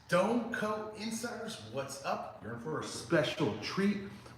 Stone Coat Insiders, what's up? You're in for a special treat.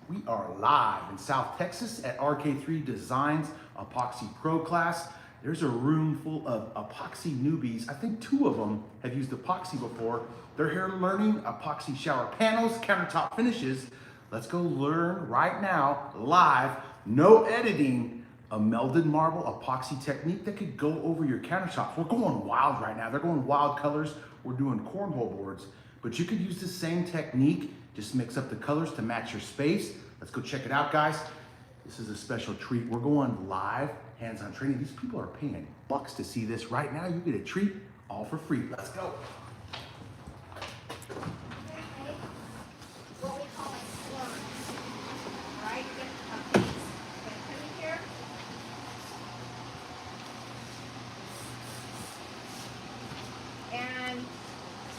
We are live in South Texas at RK3 Designs Epoxy Pro class. There's a room full of epoxy newbies. I think 2 of them have used epoxy before. They're here learning epoxy shower panels, countertop finishes. Let's go learn right now, live, no editing, a melded marble epoxy technique that could go over your countertops. We're going wild right now. They're going wild colors. We're doing cornhole boards, but you could use the same technique, just mix up the colors to match your space. Let's go check it out, guys. This is a special treat. We're going live, hands-on training. These people are paying bucks to see this right now. You get a treat all for free. Let's go.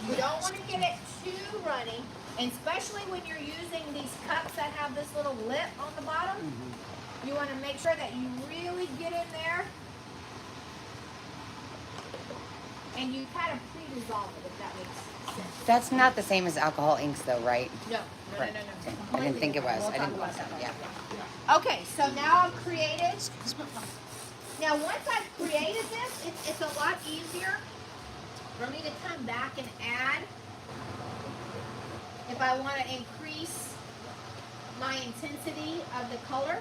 You don't want to get it too runny, and especially when you're using these cups that have this little lip on the bottom. You want to make sure that you really get in there and you kind of pre-dissolve it, if that makes sense. That's not the same as alcohol inks though, right? No. Right. I didn't think it was. We'll I didn't talk think so, about yeah. that. Okay, so now I've created. Now once I've created this, it's a lot easier for me to come back and add if I want to increase my intensity of the color.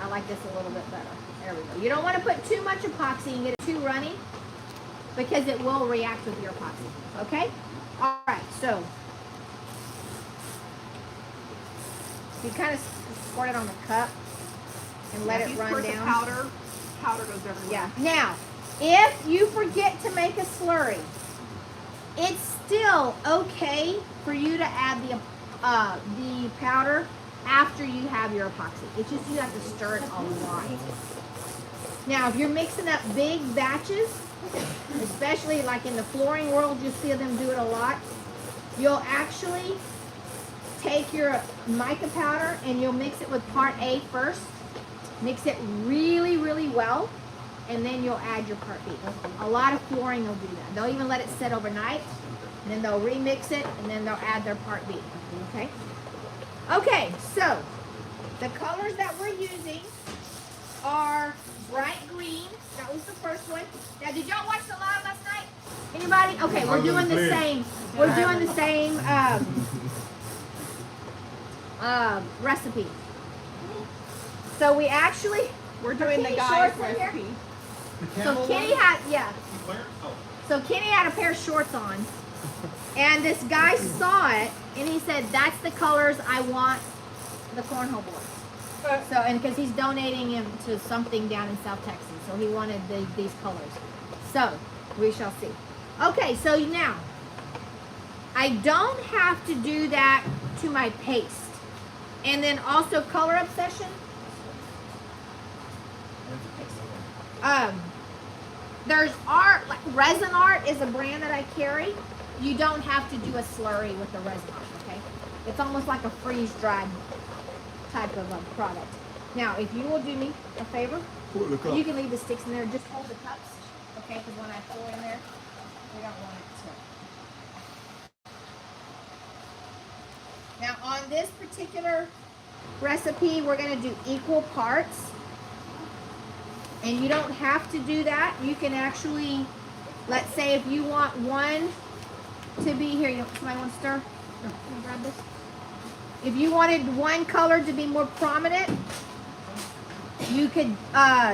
I like this a little bit better. There we go. You don't want to put too much epoxy and get it too runny because it will react with your epoxy. Okay? All right, so you kind of squirt it on the cup and let it run down. Powder goes everywhere. Yeah. Now, if you forget to make a slurry, it's still okay for you to add the powder after you have your epoxy. It's just you have to stir it a lot. Now, if you're mixing up big batches, especially like in the flooring world, you see them do it a lot. You'll actually take your mica powder and you'll mix it with part A first. Mix it really, really well. And then you'll add your part B. A lot of flooring will do that. They'll even let it sit overnight, and then they'll remix it, and then they'll add their part B. Okay? Okay, so the colors that we're using are bright green. That was the first one. Now, did y'all watch the live last night? Anybody? Okay, we're doing the same. We're doing the same recipe. So we actually We're doing the Kenny guy's shorts in here? recipe. So Kenny had, So Kenny had a pair of shorts on, and this guy saw it, and he said, "That's the colors I want the cornhole board." So, and because he's donating him to something down in South Texas, so he wanted these colors. So we shall see. Okay, so now I don't have to do that to my paste, and then also color obsession. There's art, like Resin Art is a brand that I carry. You don't have to do a slurry with the Resin Art, okay? It's almost like a freeze-dried type of product. Now, if you will do me a favor, you can leave the sticks in there. Just hold the cups, okay? Because when I pour in there, we don't want it to. Now, on this particular recipe, we're going to do equal parts. And you don't have to do that. You can actually, let's say if you want one to be here, somebody want to stir? Can you grab this? If you wanted one color to be more prominent, you could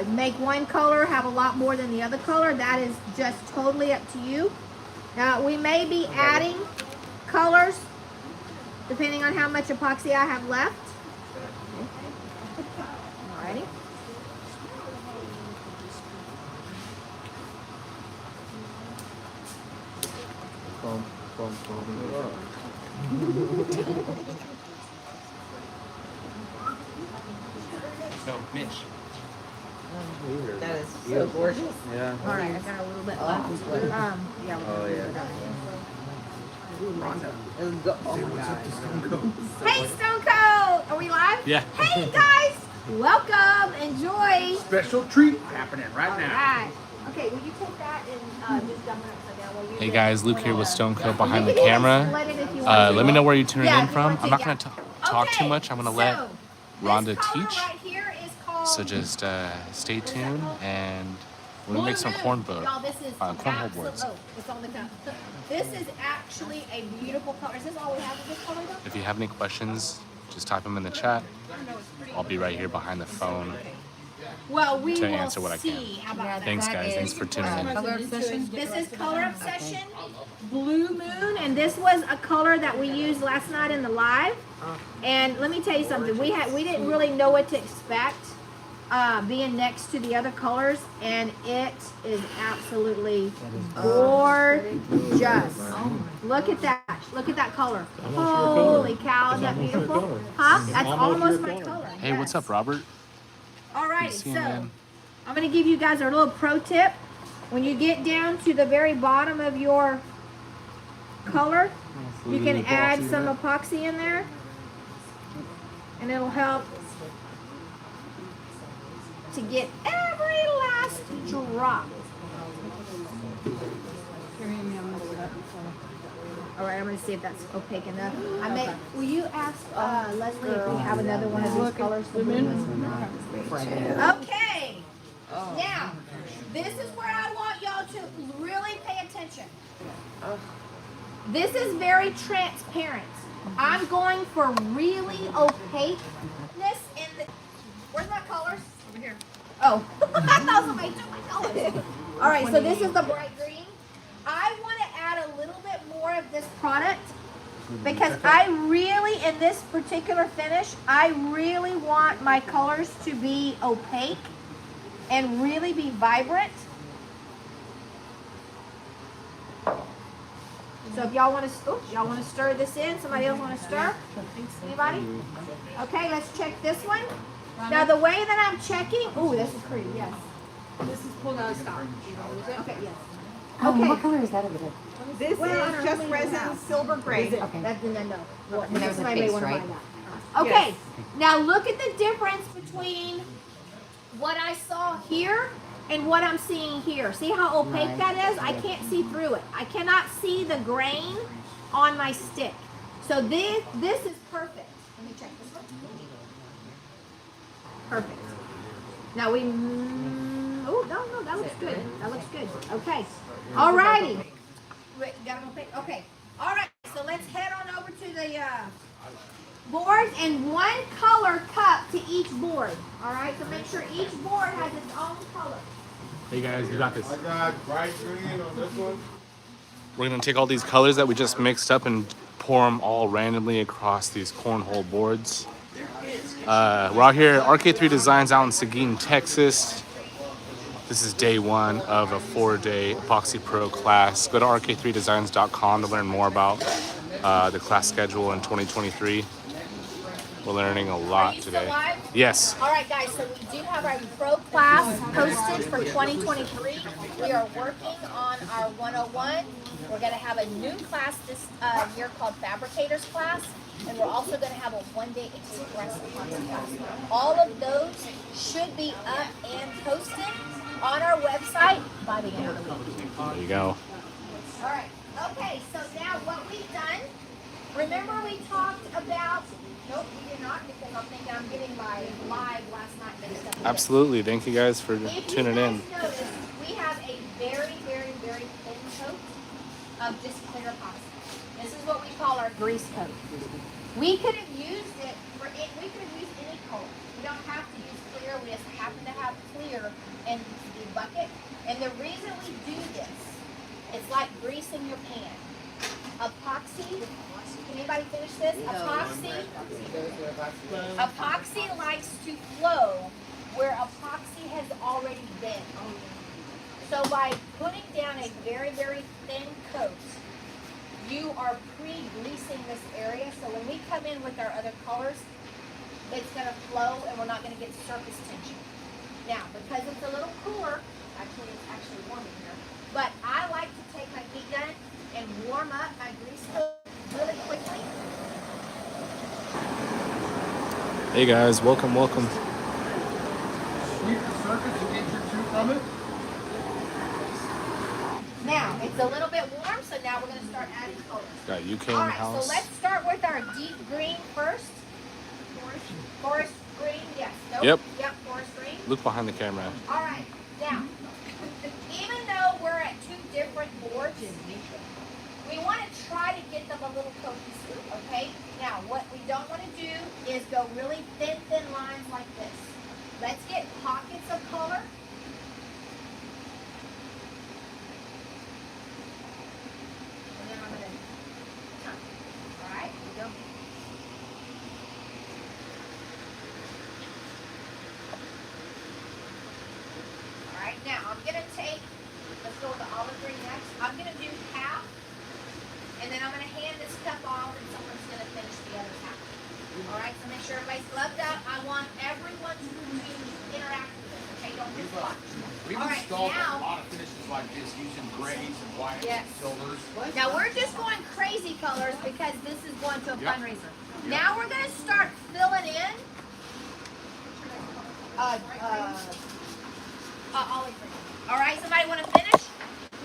make one color have a lot more than the other color. That is just totally up to you. Now, we may be adding colors depending on how much epoxy I have left. Alrighty. No, Mitch. That is so gorgeous. Yeah. All right, I got a little bit left. Yeah. Oh, yeah. Hey, Stone Coat! Are we live? Yeah. Hey, guys! Welcome! Enjoy! Special treat happening right All now. right. Okay, will you take that and just dump it upside down while you Hey do it? guys, Luke here with Stone Co. behind the You can even camera. split it if you want to. Let me know where you're tuning Yeah, in if you from. want to, I'm not yeah. going to talk too Okay, much. I'm going to let so Rhonda this color teach. right here is called So just stay tuned, and we're going to make some Blue Moon. Y'all, cornhole this is boards. oh, it's on the top. This is actually a beautiful color. Is this all we have of this color though? If you have any questions, just type them in the chat. I'll be right here behind the phone. Well, we To will answer what I can. see. How about that? Thanks, guys. Thanks for tuning in. Color obsession? This is Color Obsession, Blue Moon, and this was a color that we used last night in the live. And let me tell you something. We didn't really know what to expect being next to the other colors, and it is absolutely gorgeous. Look at that. Look at that color. Holy cow, isn't that beautiful? Huh? That's almost my color. Hey, what's up, Robert? Alrighty, Good seeing so you, man. I'm going to give you guys a little pro tip. When you get down to the very bottom of your color, you can add some epoxy in there, and it'll help to get every last drop. All right, I'm going to see if that's opaque enough. Will you ask Leslie if we have another one of these colors? Okay. Now, this is where I want y'all to really pay attention. This is very transparent. I'm going for really opaqueness in the. Where's my colors? Over here. Oh, I thought somebody took my colors. All right, so this is the bright green. I want to add a little bit more of this product because I really, in this particular finish, I really want my colors to be opaque and really be vibrant. So if y'all want to stir this in, somebody else want to stir? Anybody? Okay, let's check this one. Now the way that I'm checking, ooh, this is pretty, yes. This is pulled out of stock. Okay, yes. Okay. What Okay. color is that over there? This Well, I is don't just really resin, know. silver gray. Okay. That no. Well, And that was a somebody may face, wanna right? find out. Okay, Yes. now look at the difference between what I saw here and what I'm seeing here. See how opaque Right. that is? I can't see through it. I cannot see the grain on my stick. So this is perfect. Let me check this one. Perfect. Now oh no, that looks good. That looks good. Okay. Alrighty. Wait, got them opaque? Okay. Alright, so let's head on over to the boards and one color cup to each board. Alright, so make sure each board has its own color. Hey, guys, you got this. I got bright green on this one. We're going to take all these colors that we just mixed up and pour them all randomly across these cornhole boards. We're out here at RK3 Designs out in Seguin, Texas. This is day one of a 4-day Epoxy Pro class. Go to rk3designs.com to learn more about the class schedule in 2023. We're learning a lot still today. live? Yes. Alright guys, so we do have our pro class posted for 2023. We are working on our 101. We're going to have a new class this year called Fabricators class. And we're also going to have a 1-day express epoxy class. All of those should be up and posted on our website by the end of the week. There you go. All right. Okay. So now what we've done. Remember we talked about. Nope, we did not because I'm thinking I'm getting my live last night mixed up. Absolutely. Thank you guys for If tuning you in. guys notice, we have a very, very, very thin coat of just clear epoxy. This is what we call our grease coat. We could have used it for it. We could have used any color. We don't have to use clear. We just happen to have clear in the bucket. And the reason we do this, it's like greasing your pan. Epoxy. Can anybody finish this? Epoxy likes to flow where epoxy has already been. So by putting down a very, very thin coat, you are pre-greasing this area, so when we come in with our other colors, it's going to flow and we're not going to get surface tension. Now, because it's a little cooler, it's actually warm in here, but I like to take my heat gun and warm up my grease coat really quickly. Hey guys, welcome. Sweep the surface and get your two from it. It's a little bit warm, so now we're gonna start adding colors. Got UK in All the right, house. so let's start with our deep green first. Forest green, yes. Nope. Yep. Forest green. Look behind the camera. All right, now, even though we're at two different boards, we want to try to get them a little cohesive, okay? Now, what we don't want to do is go really thin lines like this. Let's get pockets of color. And then I'm going to, all right, here we go. All right, now I'm going to take, let's go with the olive green next. I'm going to do half, and then I'm going to hand this cup off, and someone's going to finish the other half. All right, so make sure everybody's gloved up. I want everyone to interact with this, okay? Don't just watch. We've All right, installed now- a lot of finishes like this using grays and whites Yes. and silvers. Now we're just going crazy colors because this is going to a Yep. fundraiser. Now we're going to start filling in olive green. All right, somebody want to finish?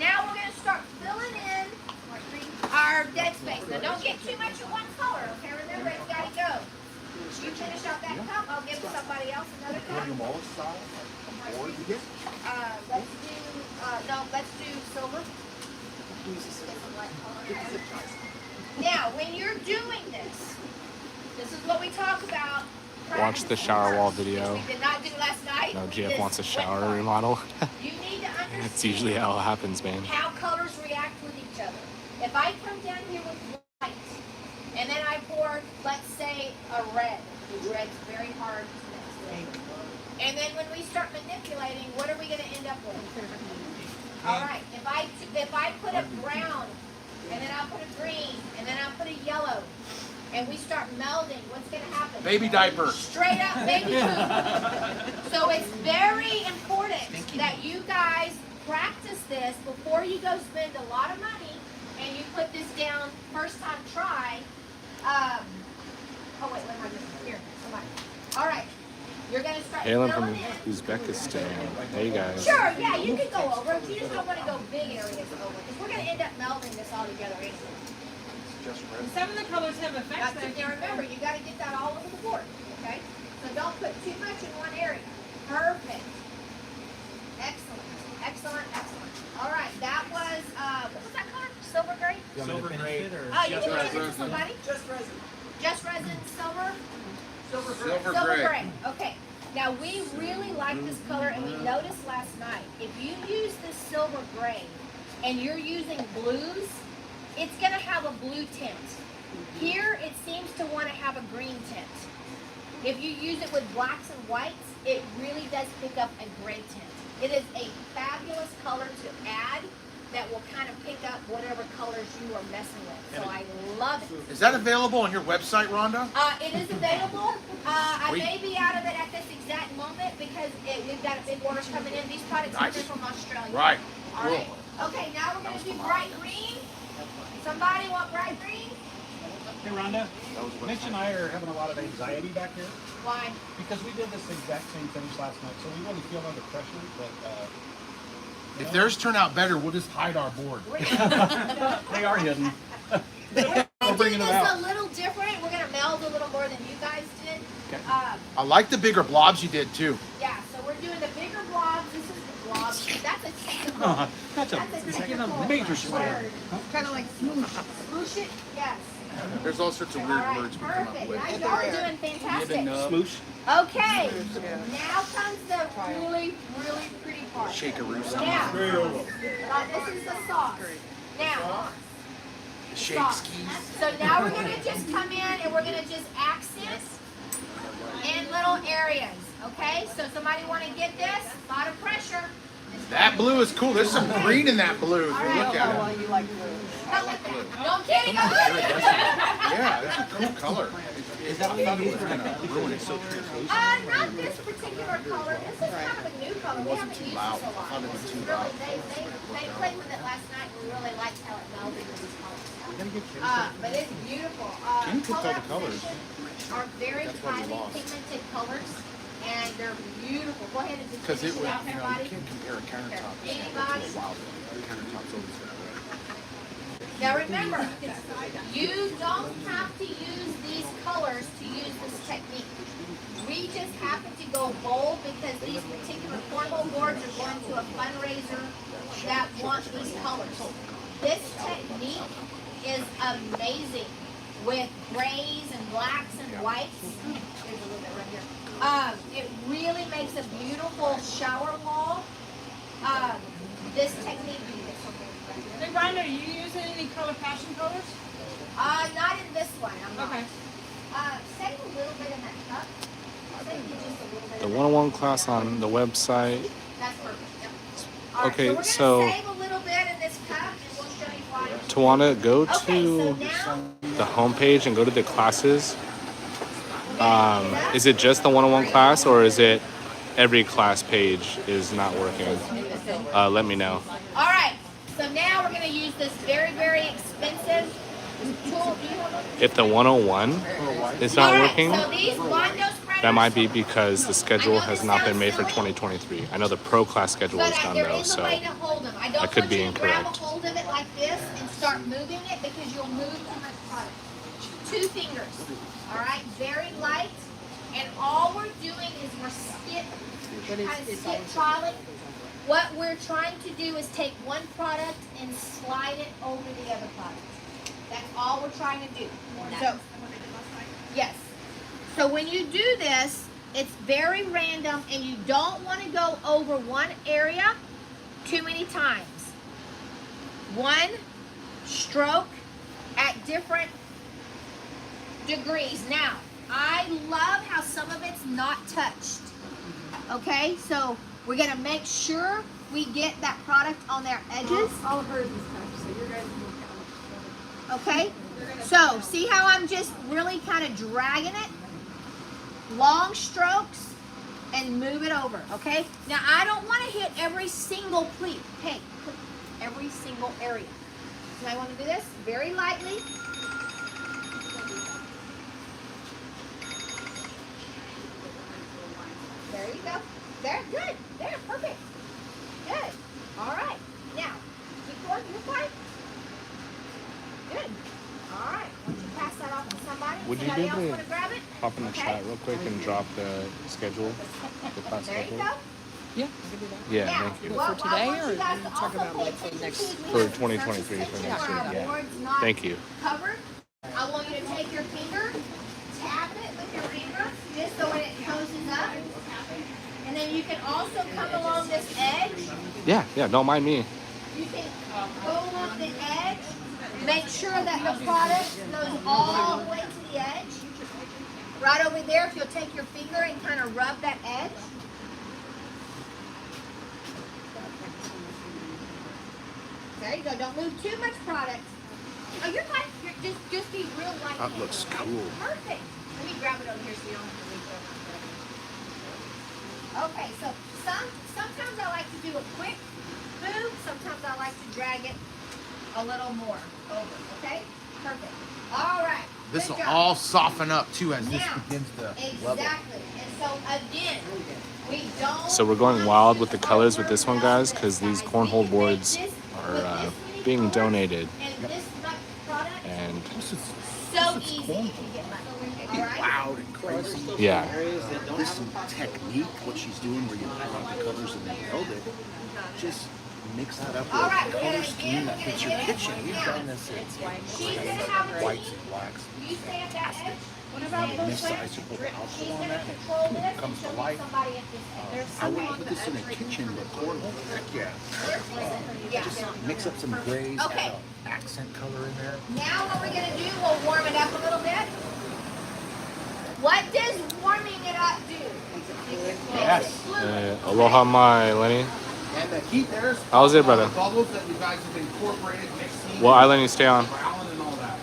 Now we're going to start filling in our dead space. Now don't get too much of one color, okay? Remember, it's got to go. You finish up that cup, I'll give somebody else another cup. Let's do silver. Now, when you're doing this is what we talk about. Watch the shower wall video. We did not do last night. No, GF This wants a wet shower part. remodel. You need to understand. It's usually how it happens, man. How colors react with each other. If I come down here with white, and then I pour, let's say, a red, which red's very hard to mix. And then when we start manipulating, what are we going to end up with? All right, if I put a brown, and then I'll put a green, and then I'll put a yellow, and we start melding, what's going to happen? Baby diaper. Straight up baby food. So it's very important that you guys practice this before you go spend a lot of money and you put this down first time try. Oh wait, what am I doing? Here, somebody. All right, you're gonna start Hailing filling from in. Uzbekistan. Hey guys. Sure, yeah, you can go over if you just don't want to go big areas over because we're gonna end up melding this all together anyway. Some of the colors have effects That's, that now remember, you got to get that all over the board, okay? So don't put too much in one area. Perfect. Excellent, excellent, excellent. All right, that was, what was that color? Silver gray? Silver gray. You can give it to somebody. Just resin. Just resin, silver? Silver gray. Okay. Now we really like this color, and we noticed last night, if you use this silver gray and you're using blues, it's going to have a blue tint. Here, it seems to want to have a green tint. If you use it with blacks and whites, it really does pick up a gray tint. It is a fabulous color to add that will kind of pick up whatever colors you are messing with. So I love it. Is that available on your website, Rhonda? It is available. I may be out of it at this exact moment because we've got a big order coming in. These products are Nice. from Australia. Right. All right. Okay, now we're going to do bright green. Somebody want bright green? Hey Rhonda, Mitch and I are having a lot of anxiety back here Why? because we did this exact same finish last night, so we really feel under pressure. But If theirs turn out better, we'll just hide our board. they are hidden. We're We're going to do bringing this it out. a little different. We're going to meld a little more than you guys did. Okay. I like the bigger blobs you did too. Yeah, so we're doing the bigger blobs. This is the blob. That's a technical. That's That's a technical major swear. word. Kind of like smoosh. Smoosh it? Yes. There's all sorts of All weird right, words we come up perfect. with. Now y'all are doing fantastic. Smoosh. Okay, now comes the really, really pretty part. Shakaroo. Now, this is the sauce. Now, Shake sauce. skis. So now we're gonna just come in and we're gonna just accent in little areas. Okay, so somebody want to get this? A lot of pressure. That blue is cool. There's some green in that blue if All you right. look at it. Not like that. Don't kidding. I'm kidding. Yeah, it's a cool color. I thought it was gonna ruin it so translucent. Not this particular color. This is kind of a new color. We haven't used this a lot. I thought it was This too is loud. really, they played with it last night. We really liked how it melded with these colors. But it's beautiful. Ken picked all the colors. Are very That's why we highly lost. pigmented colors, and they're beautiful. Go ahead and just Because finish it it was, out, you know, you everybody. can't compare a countertop. Anybody? Wow. Countertop's always got Now remember, you don't have to use these colors to use this technique. We just happen to go bold because these particular cornhole boards are going to a fundraiser that want these colors. This technique is amazing with grays and blacks and whites. There's a little bit right here. It really makes a beautiful shower wall. This technique. Hey, Rhonda, are you using any color passion colors? Not in this one. I'm not. Okay. Save a little bit in that cup. Save me just a little bit. The of that. 101 class on the website. That's perfect. Yep. All right, Okay, so so- we're gonna save a little bit in this cup, and we'll show you why. Tawana, go Okay, so to now the homepage and go to the classes. Is it just the 101 class, or is it every class page is not working? Let me know. All right. So now we're gonna use this very, very expensive tool. Do you have a- If the 101 is not All right, working, so these Bondo spreaders, that might be because the schedule has not been made for 2023. I know the pro class schedule is but done there though, is a so way to hold them. I don't I could want be you to grab a incorrect. hold of it like this and start moving it because you'll move too much product. 2 fingers. All right, very light. And all we're doing is we're skip trialing. What we're trying to do is take one product and slide it over the other product. That's all we're trying to do. So, yes. So when you do this, it's very random and you don't want to go over one area too many times. One stroke at different degrees. Now, I love how some of it's not touched. Okay, so we're gonna make sure we get that product on their edges. All of hers is touched, so your guys will count. Okay, so see how I'm just really kind of dragging it? Long strokes and move it over, okay? Now I don't want to hit every single pleat. Hey, every single area. So I want to do this very lightly. There you go. There, good. There, perfect. Good. All right. Now, keep going. You're fine. Good. All right. Once you pass that off to somebody, Would you somebody be else able to want to grab it? hop in the Okay. chat real quick and drop the schedule, the class There you schedule? go. Yeah, I can do that. Yeah, Now, thank you. what For today, I want you or guys you to talk also about, pay like, for attention next- to is we For have 2023 for section next where year, our yeah. board's not Thank you. covered. I want you to take your finger, tap it with your finger, just so when it closes up. And then you can also come along this edge. Yeah, don't mind me. You can go along the edge, make sure that the product goes all the way to the edge. Right over there, if you'll take your finger and kind of rub that edge. There you go. Don't move too much product. Oh, you're fine. Just be real light. That looks cool. Perfect. Let me grab it over here so you don't have to reach over. Okay, so sometimes I like to do a quick move. Sometimes I like to drag it a little more over. Okay? Perfect. All right. This Good will job. all soften up too as this Now, begins to level. exactly. And so again, we don't. So we're going want wild to with the colors with this one, guys, because these guys. cornhole We can make boards this are with this many being colors donated, And this much product, and so easy to get money. All right. Loud and crazy. yeah, This technique, what she's doing, where you highlight the colors and then weld it, just mix that up with All right, a we're color gonna scheme that get it, fits we're your gonna get it. kitchen. We've Now, done this in She's gonna have a whites team. and blacks. You stay at that edge. What about And those this like size, you put She's alcohol on gonna that. control this comes and to she'll light. get somebody at this edge. I wouldn't put this in a kitchen, but cornhole, heck yeah. Yeah. Just mix up some grays, Okay. add an accent color in there. Now what we're gonna do, we'll warm it up a little bit. What does warming it up do? Yes. Makes it fluid. aloha mai, Lenny. And the heat there is How's it, brother? bubbles that you guys have incorporated, mixing, Well, I Lenny, stay on. growling and all that.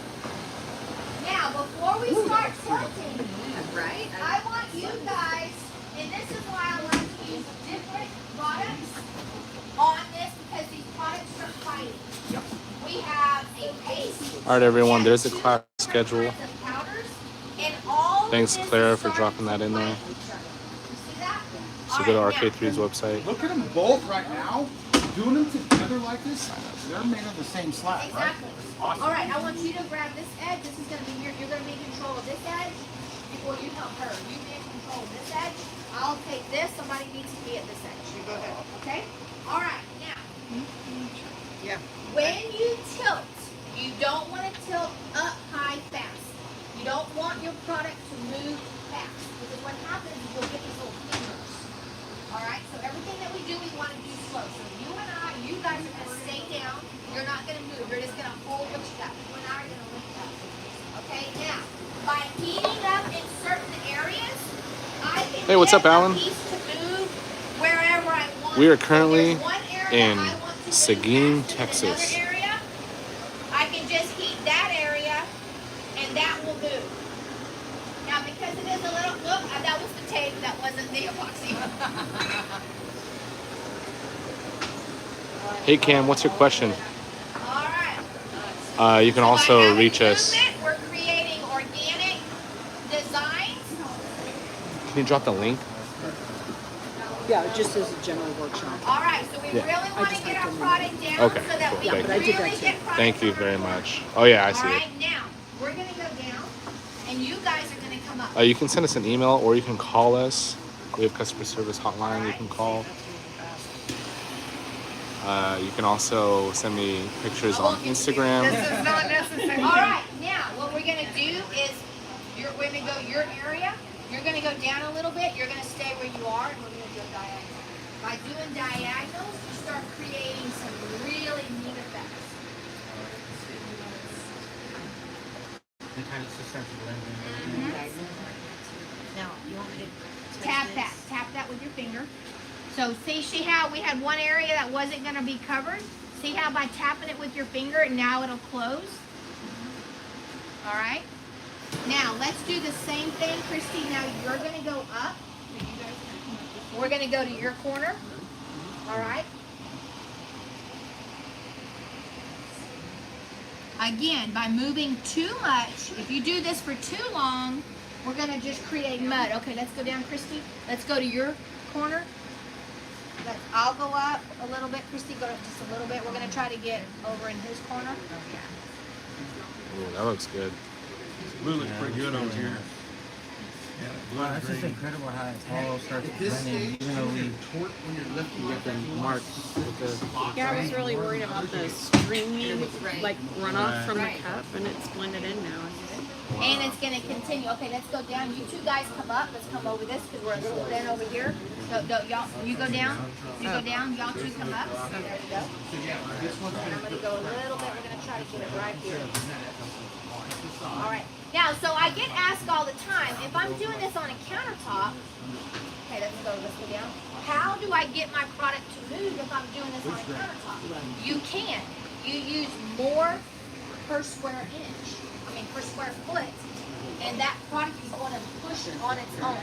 Now, before we start quilting, right? I want you guys, and this is why I like to use different products on this because these products are fighting. We have a paste. All right, everyone, and there's the 2 class different schedule. kinds of powders, and all of Thanks, this Clara, is for dropping that in starting there. to fight each other. You see that? So All go to right, now, RK3's website. Look at them both right now. doing them together like this, they're made of the same slab, right? Exactly. Awesome. All right, I want you to grab this edge. This is going to be you're going to be in control of this edge before you help her. You be in control of this edge. I'll take this. Somebody needs to be at this edge. You go ahead. Okay? All right, now. Yeah. When you tilt, you don't want to tilt up high fast. You don't want your product to move fast. Because what happens is you'll get these little fingers. Alright, so everything that we do, we want to do slow. So you guys are going to stay down. You're not going to move. You're just going to hold what you got. You and I are going to lift up. Okay, now, by heating up in certain areas, I can Hey, what's get up, Alan? a piece to move wherever I want. We are So currently there's one area in I want to move Seguin, fast, and Texas. another area, I can just heat that area, and that will move. Now, because it is a little, look, that was the tape, that wasn't the epoxy. Hey Cam, what's your question? All right. You can So by also having reach us. movement, we're creating organic designs. Can you drop the link? Yeah, just as a general workshop. All right, so we Yeah. really want to get our product down Okay, so that cool. we Thank can you. I did that really too. get product Thank you on our very board. much. Oh yeah, I see All it. right, now, we're going to go down, and you guys are going to come up. You can send us an email or you can call us. We have customer service hotline you can call. You can also send me pictures on Instagram. This is not necessary. All right, now what we're gonna do is we're gonna go your area. You're gonna go down a little bit. You're gonna stay where you are, and we're gonna do a diagonal. By doing diagonals, you start creating some really neat effects. Now you want me to tap that with your finger. So see how we had one area that wasn't going to be covered? See how by tapping it with your finger, now it'll close? All right. Now, let's do the same thing, Christy. Now, you're going to go up. We're going to go to your corner. All right. Again, by moving too much, if you do this for too long, we're going to just create mud. Okay, let's go down, Christy. Let's go to your corner. I'll go up a little bit. Christy, go up just a little bit. We're going to try to get over in his corner. Ooh, that looks good. Blue looks pretty good over here. Wow, that's just incredible how it all starts blending, even though we get the marks with the... Yeah, I was really worried about the streaming, like runoff from the cup, and it's blended in now. And it's going to continue. Okay, let's go down. You two guys come up. Let's come over this because we're a little bit over here. Y'all, you go down. You go down. Y'all two come up. There we go. And I'm going to go a little bit. We're going to try to get it right here. All right. Now, so I get asked all the time, if I'm doing this on a countertop, okay, let's go down. How do I get my product to move if I'm doing this on a countertop? You can. You use more per square inch. Per square foot, and that product is going to push on its own.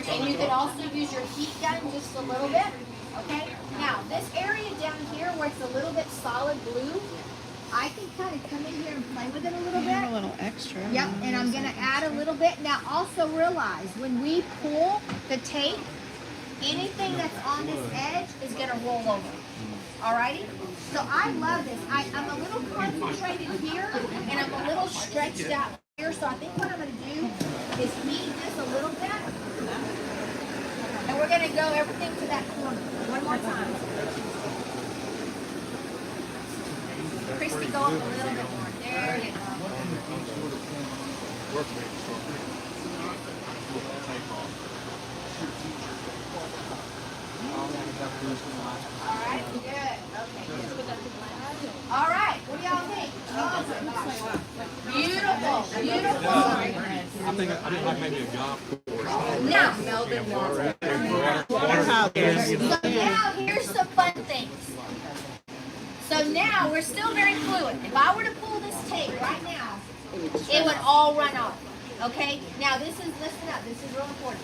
And you can also use your heat gun just a little bit. Okay. Now this area down here where it's a little bit solid blue, I can kind of come in here and play with it a little bit. A little extra. Yep. And I'm going to add a little bit. Now also realize when we pull the tape, anything that's on this edge is going to roll over. Alrighty? So I love this. I'm a little concentrated here, and I'm a little stretched out here. So I think what I'm going to do is heat this a little bit. And we're going to go everything to that corner. One more time. Christy, go up a little bit more. There you go. Alright, good. Okay. Alright, what do y'all think? Beautiful, beautiful. I think like maybe a golf course. Now, so now here's the fun things. So now we're still very fluid. If I were to pull this tape right now, it would all run off. Okay? Now listen up, this is real important.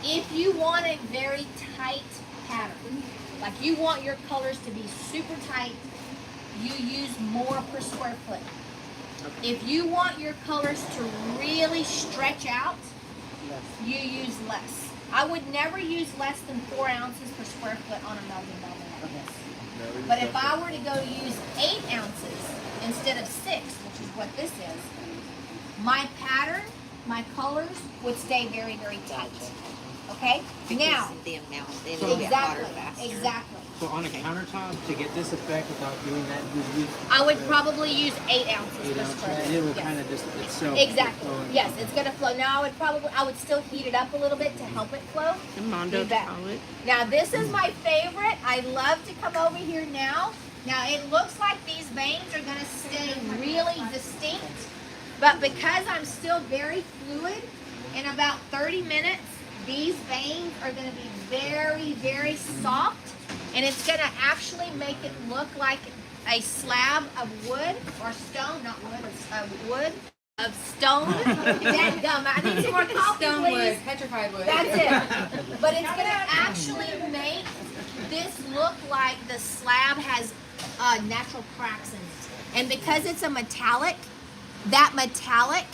If you want a very tight pattern, like you want your colors to be super tight, you use more per square foot. If you want your colors to really stretch out, you use less. I would never use less than 4 ounces per square foot on a melting bubble like this. But if I were to go use 8 ounces instead of 6, which is what this is, my pattern, my colors would stay very, very tight. Okay? Now, The amount, they will get hotter faster. exactly. So on a countertop, to get this effect without doing that, you use I would probably use 8 ounces 8 per ounces, square and foot. it will Yes. kind of just itself. Exactly. flow in. Yes, it's gonna flow. Now I would still heat it up a little bit to help it flow. The Mondo You bet. palette. Now this is my favorite. I love to come over here now. Now it looks like these veins are gonna stay really distinct, but because I'm still very fluid, in about 30 minutes, these veins are gonna be very, very soft, and it's gonna actually make it look like a slab of wood or stone, not wood, of wood, of stone. Dadgum, I need some more coffee, Stone please. wood, petrified wood. That's it. But it's gonna actually make this look like the slab has natural cracks in it. And because it's a metallic, that metallic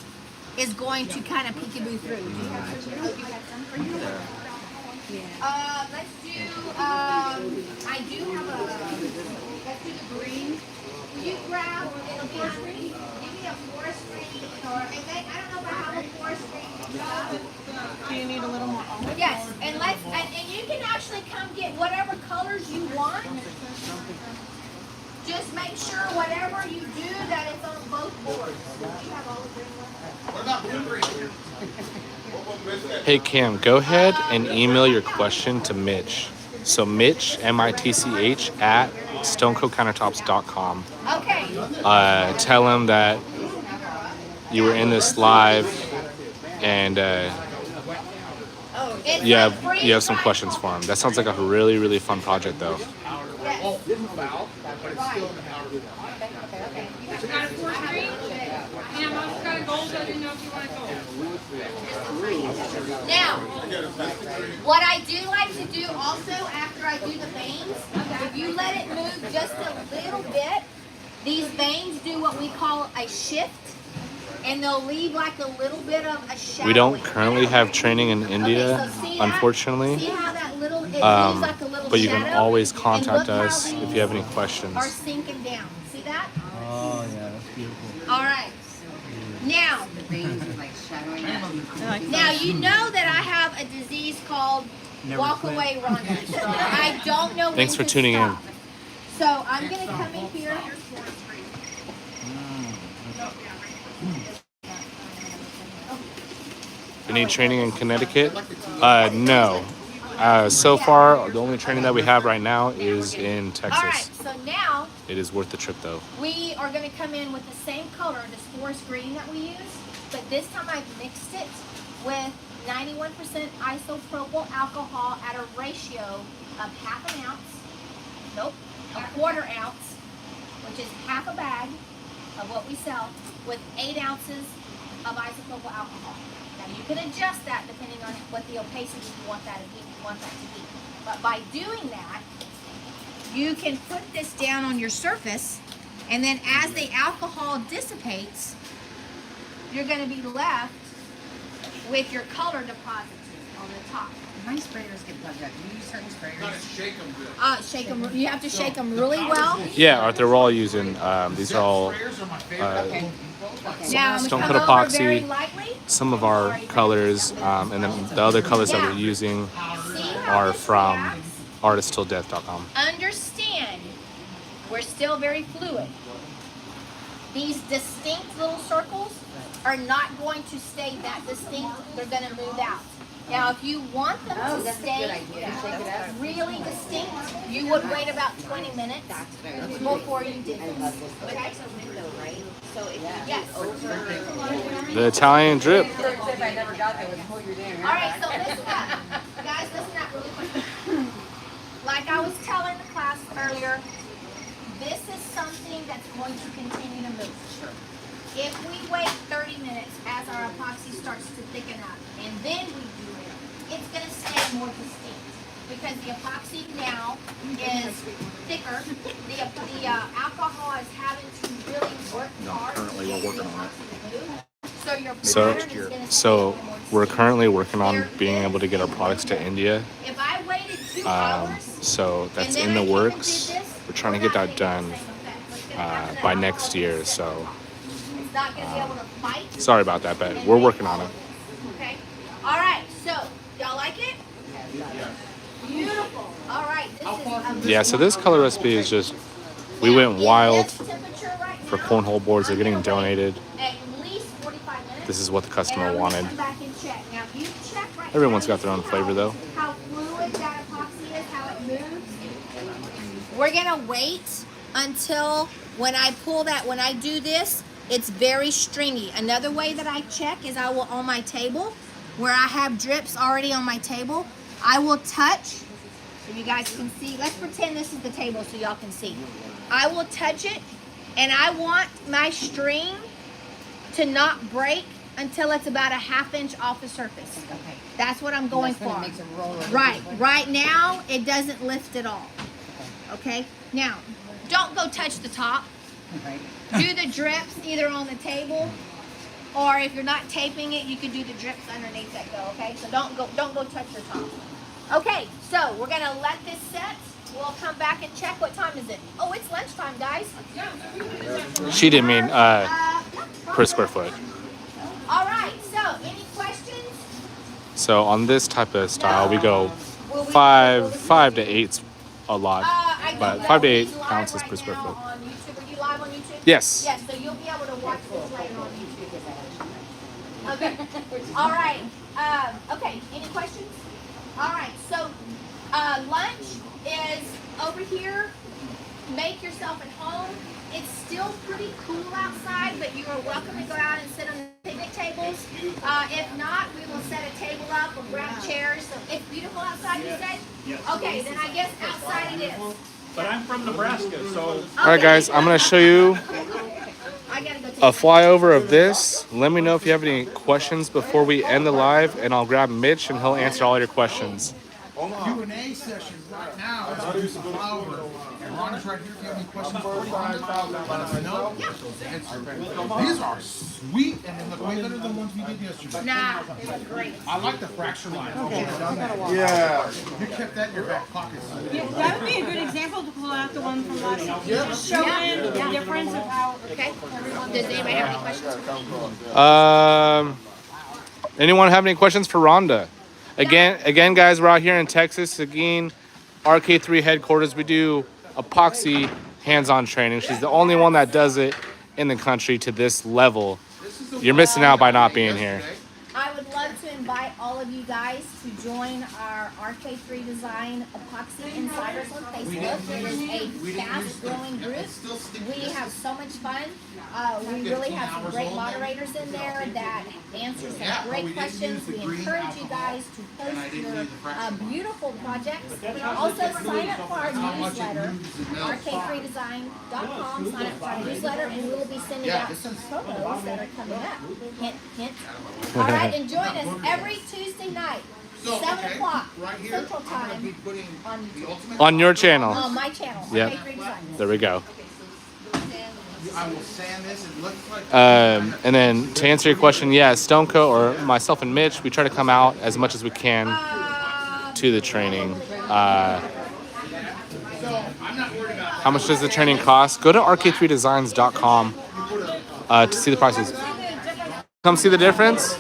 is going to kind of peekaboo through. Do you have some? Oh, you have some for you? Let's do, I do have let's do the green. Will you grab, it'll be green, give me a forest green, or, I don't know if I have a forest green. Do you need a little more olive? Yes, and and you can actually come get whatever colors you want. Just make sure whatever you do that it's on both boards. You have olive green one? What about blue green? Hey Kim, go ahead and email your question to Mitch. So Mitch, M-I-T-C-H, at stonecocountertops.com. Okay. Tell him that you were in this live and It's you like have some questions for him. That sounds like a really, really fun project though. Yes. You got a forest green? Yeah, mom's got a gold, I didn't know if you wanted gold. Now, what I do like to do also after I do the veins, if you let it move just a little bit, these veins do what we call a shift, and they'll leave like a little bit of a shadow. We don't currently have training in India, Okay, so see that? unfortunately. See how that little, it leaves like a little But you can shadow? always And contact look how us if you have any questions. are sinking down. See that? Oh yeah, that's beautiful. All right. Now, The veins are like shadowing that. I like now you know that I have a disease called Never walk quit. away Rhonda. I don't know. Thanks when for to tuning in. stop. So I'm gonna come in here. You need training in Connecticut? No. So far, the only training that we have right now is in All right. Texas. So now It is worth the trip though. we are gonna come in with the same color, this forest green that we use, but this time I've mixed it with 91% isopropyl alcohol at a ratio of half an ounce. Nope, a quarter ounce, which is half a bag of what we sell, with 8 ounces of isopropyl alcohol. Now you can adjust that depending on what the opacity you want that to be. But by doing that, you can put this down on your surface, and then as the alcohol dissipates, you're going to be left with your color deposits on the top. My sprayers get plugged up. Do you use certain sprayers? Shake them. You have to shake them really well. Yeah, Arthur, we're all using, these are all Now I'm Stone gonna Coat come over very Epoxy, lightly. some of our colors, and then the other colors that we're using See how are this from reacts? artisttilldeath.com. Understand, we're still very fluid. These distinct little circles are not going to stay that distinct. They're going to move out. Now, if you want them to that's a good stay idea. Shake it up. really distinct, you would wait about 20 minutes before you did this. Okay? Right? So if you Yes. The Italian drip. if I never got there, would pull your damn hair All right, back. so listen up. Guys, listen up really quick. Like I was telling the class earlier, this is something that's going to continue to move. If we wait 30 minutes as our epoxy starts to thicken up, and then we do it, it's going to stay more distinct. Because the epoxy now is thicker. The alcohol is having to really work hard. currently we're working on it. So your So, pattern is gonna so stay more we're distinct. currently working on being able to get our products to India. If I waited 2 hours, So that's and in then the I came and works. did this, We're trying to get that done by next year. So It's not gonna be able to fight. sorry about that, but we're working on it. Okay. All right. So y'all like it? Beautiful. All right. This is Yeah, so this color recipe is just, we went wild for cornhole boards. They're getting donated. At least 45 minutes. This is what the customer And I'm gonna wanted. come back and check. Now, if you check right Everyone's now, got their own you see flavor, though. How fluid that epoxy is, how it moves. We're gonna wait until when I do this, it's very stringy. Another way that I check is I will, on my table, where I have drips already on my table, I will touch, so you guys can see. Let's pretend this is the table so y'all can see. I will touch it, and I want my string to not break until it's about a ½ inch off the surface. Okay. That's what I'm going That's when for. it makes it roll over. Right. Right now, it doesn't lift at all. Okay? Now, don't go touch the top. Right. Do the drips either on the table, or if you're not taping it, you can do the drips underneath that go, okay? So don't go touch your top. Okay, so we're gonna let this set. We'll come back and check. What time is it? Oh, it's lunchtime, guys. She didn't mean per square foot. All right, so any questions? So on this type of style, we go 5 to 8's a lot, but 5 to 8 ounces per square foot. On YouTube. Are you live on YouTube? Yes. Yes, so you'll be able to watch this later on YouTube. Okay. All right. Okay. Any questions? All right. So lunch is over here. Make yourself at home. It's still pretty cool outside, but you are welcome to go out and sit on the picnic tables. If not, we will set a table up. We'll grab chairs. So it's beautiful outside, you said? Yes. Okay, then I guess outside it is. But I'm from Nebraska, so All right, guys, I'm gonna show you I gotta go take a flyover of this. Let me know if you have any questions before we end the live, and I'll grab Mitch and he'll answer all your questions. Q&A session right now. Let's do some flower. And Rhonda's right here. If you have any questions for Rhonda, let us know. These are sweet, and they look way better than the ones we did yesterday. Nah, it was great. I like the fracture line. Yeah. You kept that in your back pocket. That would be a good example to pull out the one from last year. Just showing the difference of how. Okay. Does anybody have any questions? Anyone have any questions for Rhonda? Again, guys, we're out here in Texas, Seguin, RK3 headquarters. We do epoxy hands-on training. She's the only one that does it in the country to this level. You're missing out by not being here. I would love to invite all of you guys to join our RK3 Design Epoxy Insiders on Facebook. It is a fast-growing group. We have so much fun. We really have some great moderators in there that answer some great questions. We encourage you guys to post your beautiful projects. Also, sign up for our newsletter, rk3design.com. Sign up for our newsletter, and we'll be sending out some promos that are coming up. Hint, hint. All right, and join us every Tuesday night, 7 o'clock Central Time on YouTube. On your channel. On my channel, Yep. RK3 Design. There we go. I will sand this. It looks like. And then to answer your question, yeah, Stonecoat or myself and Mitch, we try to come out as much as we can to the training. How much does the training cost? Go to rk3designs.com to see the prices. Come see the difference?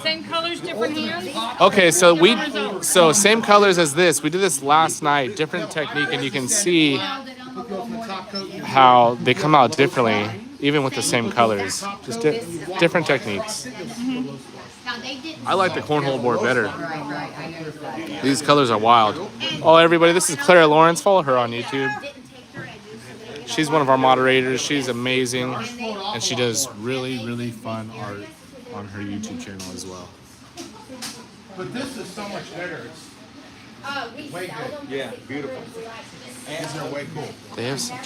Same colors, different hands. Okay, so same colors as this. We did this last night, different technique, and you can see how they come out differently, even with the same colors. Just different techniques. I like the cornhole board better. These colors are wild. Oh, everybody, this is Clara Lawrence. Follow her on YouTube. She's one of our moderators. She's amazing, and she does really, really fun art on her YouTube channel as well. But this is so much better. It's way good. Yeah, beautiful. And they're way cool. They have some.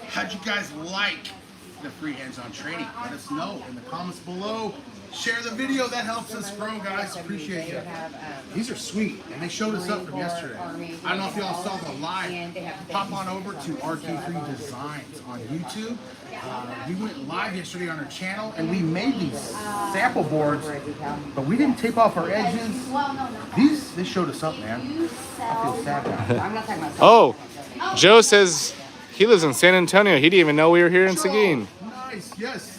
How'd you guys like the free hands-on training? Let us know in the comments below. Share the video. That helps us grow, guys. Appreciate you. These are sweet, and they showed us up from yesterday. I don't know if y'all saw the live. Pop on over to RK3 Designs on YouTube. We went live yesterday on our channel, and we made these sample boards, but we didn't tape off our edges. They showed us up, man. I feel sad now. I'm not talking about. Oh, Joe says he lives in San Antonio. He didn't even know we were here in Seguin. Nice, yes.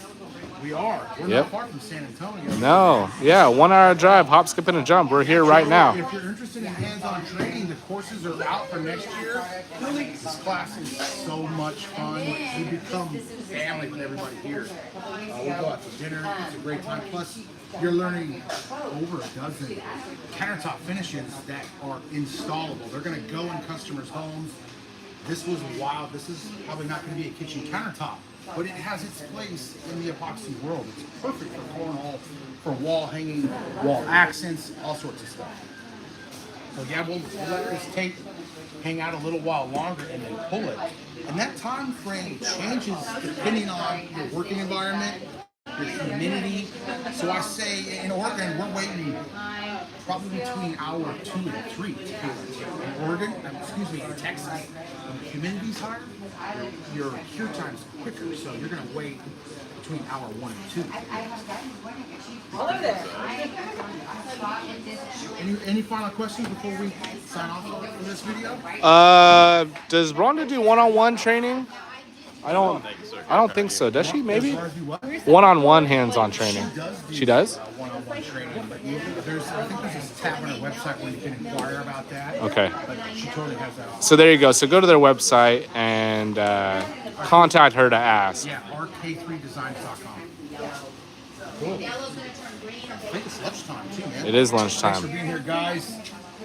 We are. We're Yep. not far from San Antonio. No, yeah, 1 hour drive, hop, skip, and a jump. We're here right now. If you're interested in hands-on training, the courses are out for next year. This class is so much fun. We become family with everybody here. We go out to dinner. It's a great time. Plus, you're learning over a dozen countertop finishes that are installable. They're going to go in customers' homes. This was wild. This is probably not going to be a kitchen countertop, but it has its place in the epoxy world. It's perfect for cornhole, for wall hanging, wall accents, all sorts of stuff. So yeah, we'll let this tape hang out a little while longer and then pull it. And that time frame changes depending on your working environment, your humidity. So I say in Oregon, we're waiting probably between hour 2 and 3 to hear it. In Oregon, in Texas, when the humidity's higher, your cure time's quicker. So you're gonna wait between hour 1 and 2. Hello there. Any final questions before we sign off for this video? Does Rhonda do one-on-one training? I don't think so. Does she? Maybe one-on-one hands-on training. She does. One-on-one training, but I think there's this tab on her website where you can inquire about that. Okay. But she totally has that on. So there you go. So go to their website and contact her to ask. Yeah, rk3designs.com. Cool. I think it's lunchtime too, man. It is Thanks for lunchtime. being here, guys.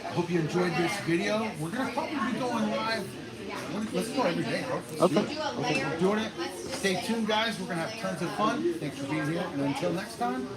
I hope you enjoyed this video. We're gonna probably be going live. Let's go every day, bro. Let's do it. Okay, we're doing it. Stay tuned, guys. We're gonna have tons of fun. Thanks for being here, and until next time.